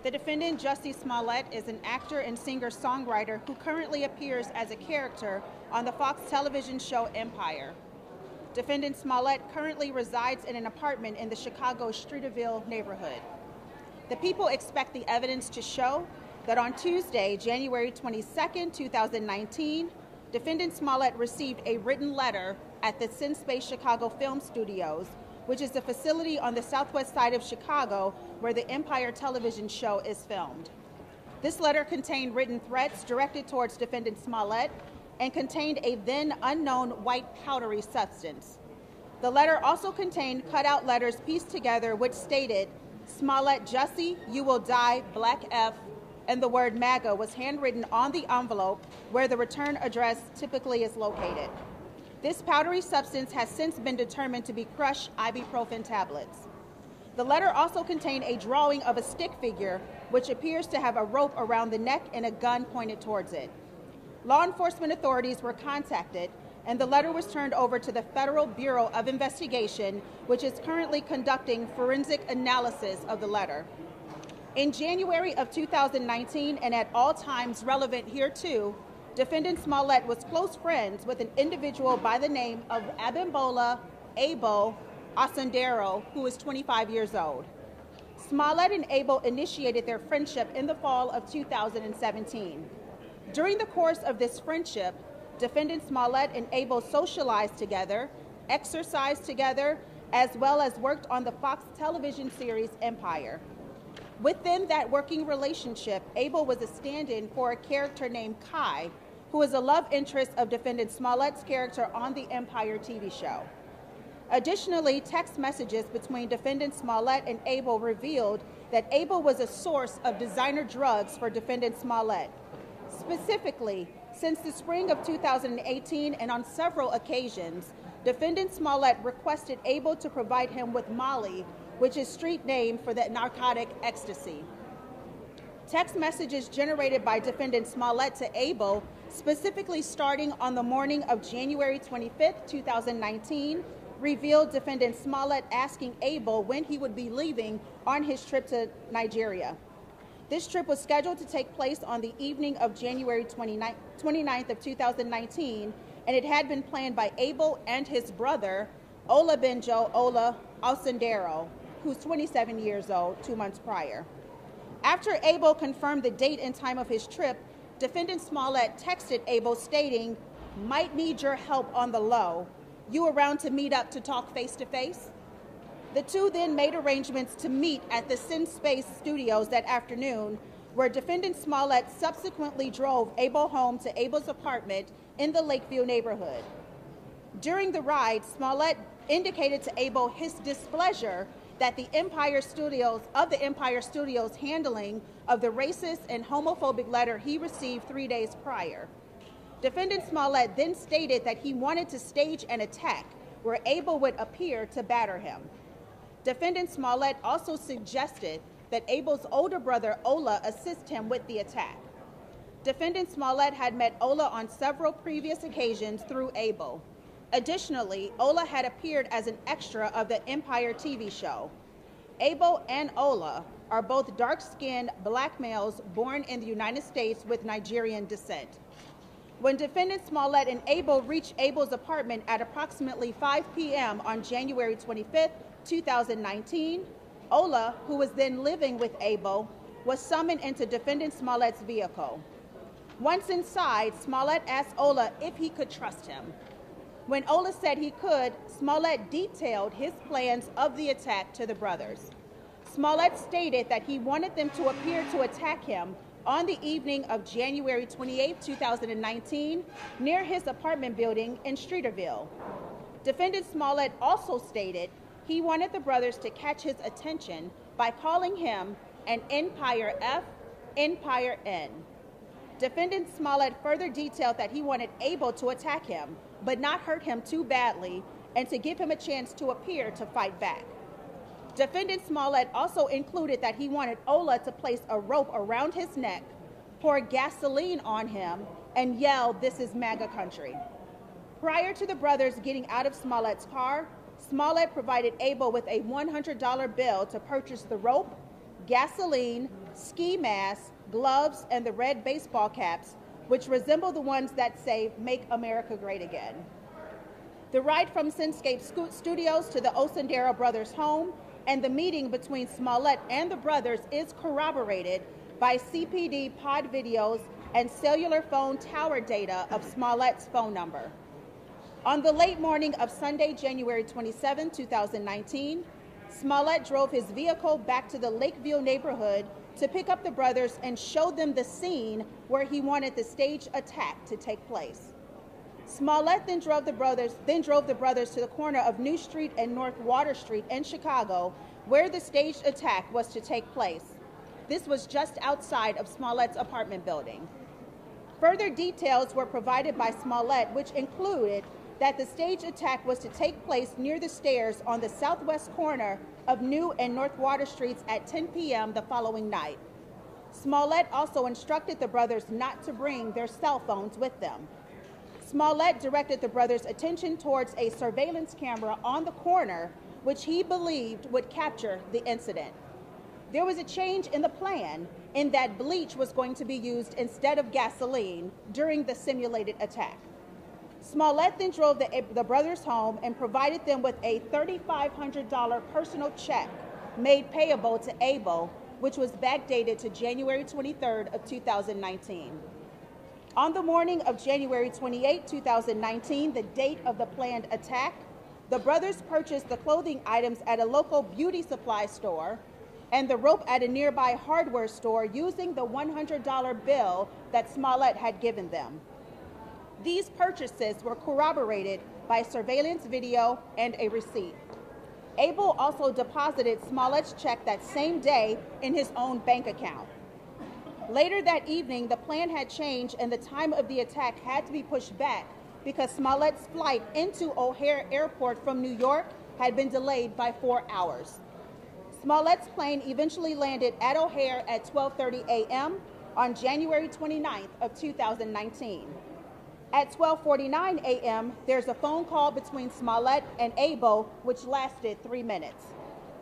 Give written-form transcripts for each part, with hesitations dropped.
The defendant, Jussie Smollett, is an actor and singer-songwriter who currently appears as a character on the Fox television show Empire. Defendant Smollett currently resides in an apartment in the Chicago Streeterville neighborhood. The people expect the evidence to show that on Tuesday, January 22, 2019, defendant Smollett received a written letter at the SinSpace Chicago Film Studios, which is the facility on the southwest side of Chicago where the Empire television show is filmed. This letter contained written threats directed towards defendant Smollett and contained a then unknown white powdery substance. The letter also contained cutout letters pieced together which stated, "Smollett Jussie, you will die, Black F," and the word MAGA was handwritten on the envelope where the return address typically is located. This powdery substance has since been determined to be crushed ibuprofen tablets. The letter also contained a drawing of a stick figure, which appears to have a rope around the neck and a gun pointed towards it. Law enforcement authorities were contacted, and the letter was turned over to the Federal Bureau of Investigation, which is currently conducting forensic analysis of the letter. In January of 2019, and at all times relevant hereto, defendant Smollett was close friends with an individual by the name of Abimbola Abel Osundero, who is 25 years old. Smollett and Abel initiated their friendship in the fall of 2017. During the course of this friendship, defendant Smollett and Abel socialized together, exercised together, as well as worked on the Fox television series Empire. Within that working relationship, Abel was a stand-in for a character named Kai, who is a love interest of defendant Smollett's character on the Empire TV show. Additionally, text messages between defendant Smollett and Abel revealed that Abel was a source of designer drugs for defendant Smollett. Specifically, since the spring of 2018 and on several occasions, defendant Smollett requested Abel to provide him with Molly, which is street name for the narcotic ecstasy. Text messages generated by defendant Smollett to Abel, specifically starting on the morning of January 25, 2019, revealed defendant Smollett asking Abel when he would be leaving on his trip to Nigeria. This trip was scheduled to take place on the evening of January 29th of 2019, and it had been planned by Abel and his brother, Olabenjo Ola Osundero, who's 27 years old, 2 months prior. After Abel confirmed the date and time of his trip, defendant Smollett texted Abel stating, "Might need your help on the low. You around to meet up to talk face-to-face?" The two then made arrangements to meet at the SinSpace studios that afternoon, where defendant Smollett subsequently drove Abel home to Abel's apartment in the Lakeview neighborhood. During the ride, Smollett indicated to Abel his displeasure that the Empire Studios handling of the racist and homophobic letter he received 3 days prior. Defendant Smollett then stated that he wanted to stage an attack where Abel would appear to batter him. Defendant Smollett also suggested that Abel's older brother Ola assist him with the attack. Defendant Smollett had met Ola on several previous occasions through Abel. Additionally, Ola had appeared as an extra of the Empire TV show. Abel and Ola are both dark-skinned black males born in the United States with Nigerian descent. When defendant Smollett and Abel reached Abel's apartment at approximately 5 p.m. on January 25, 2019, Ola, who was then living with Abel, was summoned into defendant Smollett's vehicle. Once inside, Smollett asked Ola if he could trust him. When Ola said he could, Smollett detailed his plans of the attack to the brothers. Smollett stated that he wanted them to appear to attack him on the evening of January 28, 2019, near his apartment building in Streeterville. Defendant Smollett also stated he wanted the brothers to catch his attention by calling him an Empire F, Empire N. Defendant Smollett further detailed that he wanted Abel to attack him, but not hurt him too badly, and to give him a chance to appear to fight back. Defendant Smollett also included that he wanted Ola to place a rope around his neck, pour gasoline on him, and yell, "This is MAGA country." Prior to the brothers getting out of Smollett's car, Smollett provided Abel with a $100 bill to purchase the rope, gasoline, ski masks, gloves, and the red baseball caps, which resemble the ones that say, "Make America Great Again." The ride from Cinescape Studios to the Osendero brothers' home and the meeting between Smollett and the brothers is corroborated by CPD pod videos and cellular phone tower data of Smollett's phone number. On the late morning of Sunday, January 27, 2019, Smollett drove his vehicle back to the Lakeview neighborhood to pick up the brothers and show them the scene where he wanted the staged attack to take place. Smollett then drove the brothers to the corner of New Street and North Water Street in Chicago, where the staged attack was to take place. This was just outside of Smollett's apartment building. Further details were provided by Smollett, which included that the staged attack was to take place near the stairs on the southwest corner of New and North Water Streets at 10 p.m. the following night. Smollett also instructed the brothers not to bring their cell phones with them. Smollett directed the brothers' attention towards a surveillance camera on the corner, which he believed would capture the incident. There was a change in the plan in that bleach was going to be used instead of gasoline during the simulated attack. Smollett then drove the brothers home and provided them with a $3,500 personal check made payable to Abel, which was backdated to January 23rd of 2019. On the morning of January 28, 2019, the date of the planned attack, the brothers purchased the clothing items at a local beauty supply store and the rope at a nearby hardware store using the $100 bill that Smollett had given them. These purchases were corroborated by surveillance video and a receipt. Abel also deposited Smollett's check that same day in his own bank account. Later that evening, the plan had changed and the time of the attack had to be pushed back because Smollett's flight into O'Hare Airport from New York had been delayed by 4 hours. Smollett's plane eventually landed at O'Hare at 12:30 a.m. on January 29th of 2019. At 12:49 a.m., there's a phone call between Smollett and Abel, which lasted 3 minutes.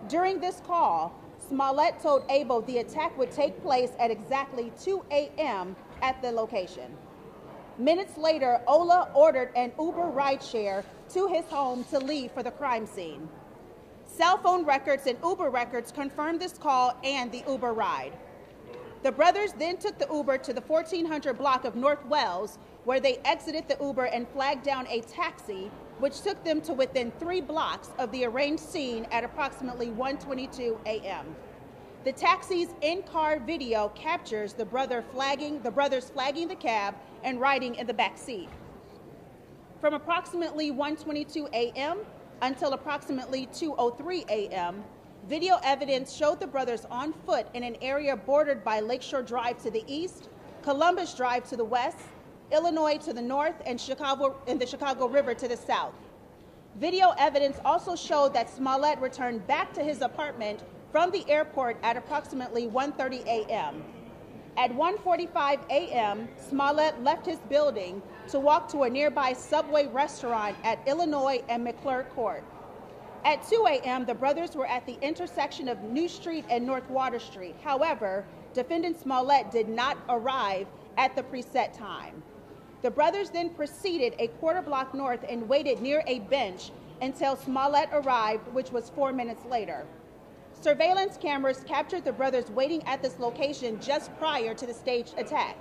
During this call, Smollett told Abel the attack would take place at exactly 2 a.m. at the location. Minutes later, Ola ordered an Uber rideshare to his home to leave for the crime scene. Cell phone records and Uber records confirmed this call and the Uber ride. The brothers then took the Uber to the 1400 block of North Wells, where they exited the Uber and flagged down a taxi, which took them to within 3 blocks of the arranged scene at approximately 1:22 a.m. The taxi's in-car video captures the brothers flagging the cab and riding in the back seat. From approximately 1:22 a.m. until approximately 2:03 a.m., video evidence showed the brothers on foot in an area bordered by Lakeshore Drive to the east, Columbus Drive to the west, Illinois to the north, and the Chicago River to the south. Video evidence also showed that Smollett returned back to his apartment from the airport at approximately 1:30 a.m. At 1:45 a.m., Smollett left his building to walk to a nearby Subway restaurant at Illinois and McClure Court. At 2 a.m., the brothers were at the intersection of New Street and North Water Street. However, defendant Smollett did not arrive at the preset time. The brothers then proceeded a quarter block north and waited near a bench until Smollett arrived, which was 4 minutes later. Surveillance cameras captured the brothers waiting at this location just prior to the staged attack.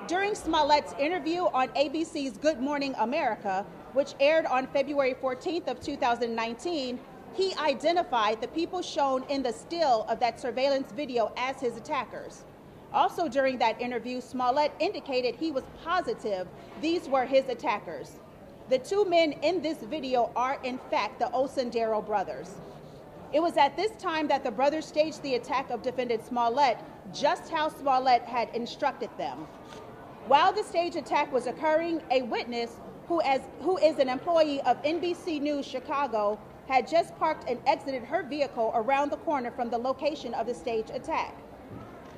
During Smollett's interview on ABC's Good Morning America, which aired on February 14th of 2019, he identified the people shown in the still of that surveillance video as his attackers. Also during that interview, Smollett indicated he was positive these were his attackers. The 2 men in this video are in fact the Osendero brothers. It was at this time that the brothers staged the attack of defendant Smollett, just how Smollett had instructed them. While the staged attack was occurring, a witness who is an employee of NBC News Chicago had just parked and exited her vehicle around the corner from the location of the staged attack.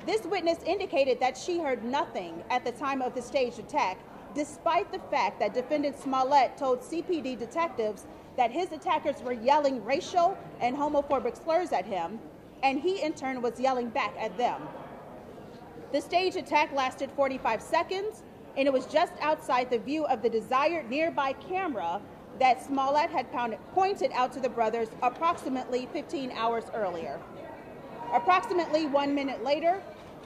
This witness indicated that she heard nothing at the time of the staged attack, despite the fact that defendant Smollett told CPD detectives that his attackers were yelling racial and homophobic slurs at him, and he in turn was yelling back at them. The staged attack lasted 45 seconds, and it was just outside the view of the desired nearby camera that Smollett had pointed out to the brothers approximately 15 hours earlier. Approximately 1 minute later,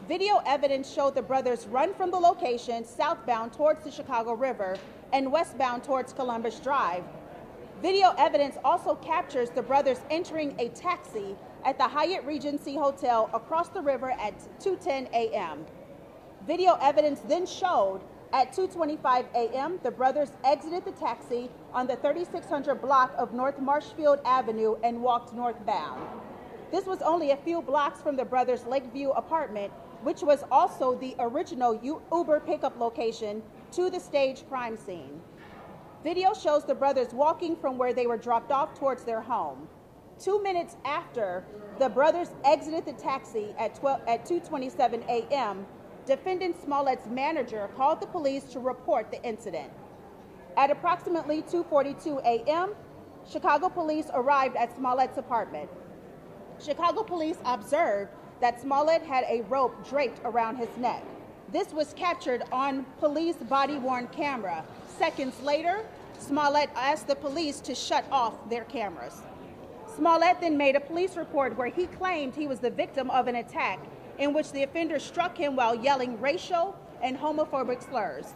video evidence showed the brothers run from the location southbound towards the Chicago River and westbound towards Columbus Drive. Video evidence also captures the brothers entering a taxi at the Hyatt Regency Hotel across the river at 2:10 a.m. Video evidence then showed at 2:25 a.m. the brothers exited the taxi on the 3600 block of North Marshfield Avenue and walked northbound. This was only a few blocks from the brothers' Lakeview apartment, which was also the original Uber pickup location to the staged crime scene. Video shows the brothers walking from where they were dropped off towards their home. 2 minutes after the brothers exited the taxi at 2:27 a.m., defendant Smollett's manager called the police to report the incident. At approximately 2:42 a.m., Chicago police arrived at Smollett's apartment. Chicago police observed that Smollett had a rope draped around his neck. This was captured on police body-worn camera. Seconds later, Smollett asked the police to shut off their cameras. Smollett then made a police report where he claimed he was the victim of an attack in which the offender struck him while yelling racial and homophobic slurs.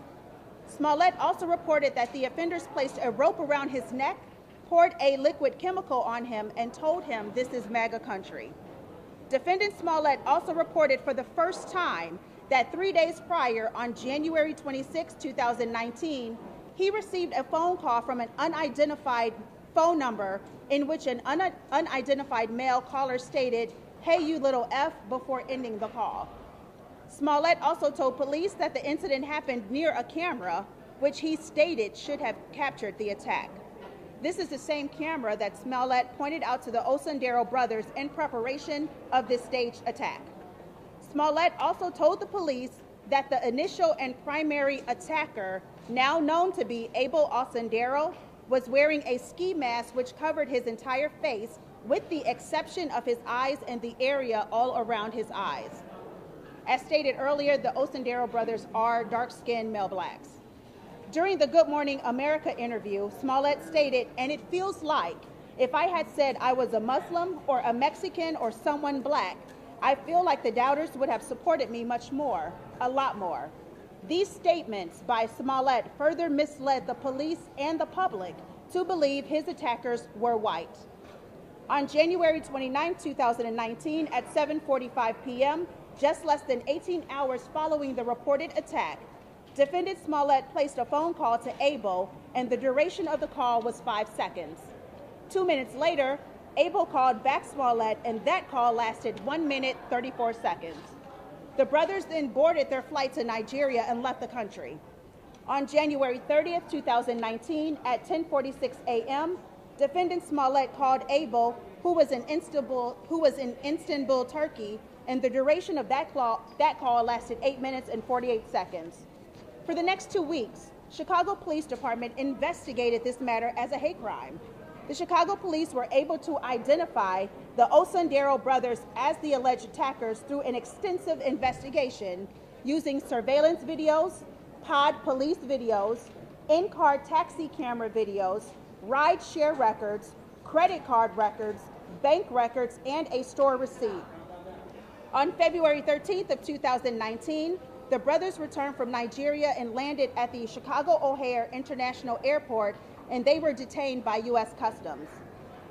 Smollett also reported that the offenders placed a rope around his neck, poured a liquid chemical on him, and told him, "This is MAGA country." Defendant Smollett also reported for the first time that 3 days prior, on January 26, 2019, he received a phone call from an unidentified phone number in which an unidentified male caller stated, "Hey, you little F," before ending the call. Smollett also told police that the incident happened near a camera, which he stated should have captured the attack. This is the same camera that Smollett pointed out to the Osundero brothers in preparation of this staged attack. Smollett also told the police that the initial and primary attacker, now known to be Abel Osundero, was wearing a ski mask which covered his entire face with the exception of his eyes and the area all around his eyes. As stated earlier, the Osundero brothers are dark-skinned male blacks. During the Good Morning America interview, Smollett stated, "And it feels like if I had said I was a Muslim or a Mexican or someone black, I feel like the doubters would have supported me much more, a lot more." These statements by Smollett further misled the police and the public to believe his attackers were white. On January 29, 2019, at 7:45 p.m., just less than 18 hours following the reported attack, defendant Smollett placed a phone call to Abel, and the duration of the call was 5 seconds. 2 minutes later, Abel called back Smollett, and that call lasted 1 minute, 34 seconds. The brothers then boarded their flight to Nigeria and left the country. On January 30th, 2019, at 10:46 a.m., defendant Smollett called Abel, who was in Istanbul, Turkey, and the duration of that call lasted 8 minutes and 48 seconds. For the next 2 weeks, Chicago Police Department investigated this matter as a hate crime. The Chicago police were able to identify the Osundero brothers as the alleged attackers through an extensive investigation using surveillance videos, pod police videos, in-car taxi camera videos, ride-share records, credit card records, bank records, and a store receipt. On February 13th of 2019, the brothers returned from Nigeria and landed at the Chicago O'Hare International Airport, and they were detained by U.S. Customs.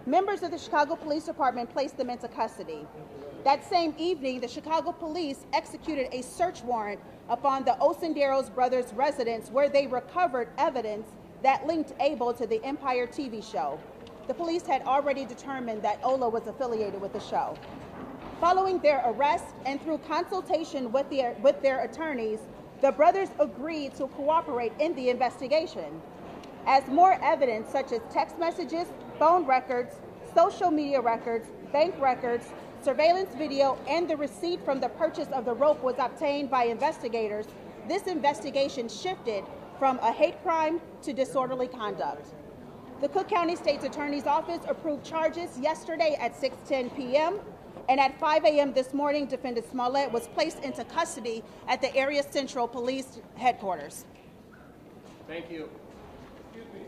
Members of the Chicago Police Department placed them into custody. That same evening, the Chicago police executed a search warrant upon the Osundero brothers' residence, where they recovered evidence that linked Abel to the Empire TV show. The police had already determined that Ola was affiliated with the show. Following their arrest and through consultation with their attorneys, the brothers agreed to cooperate in the investigation. As more evidence such as text messages, phone records, social media records, bank records, surveillance video, and the receipt from the purchase of the rope was obtained by investigators, this investigation shifted from a hate crime to disorderly conduct. The Cook County State's Attorney's Office approved charges yesterday at 6:10 p.m., And at 5 a.m. this morning, defendant Smollett was placed into custody at the Area Central Police Headquarters. Thank you. Excuse me.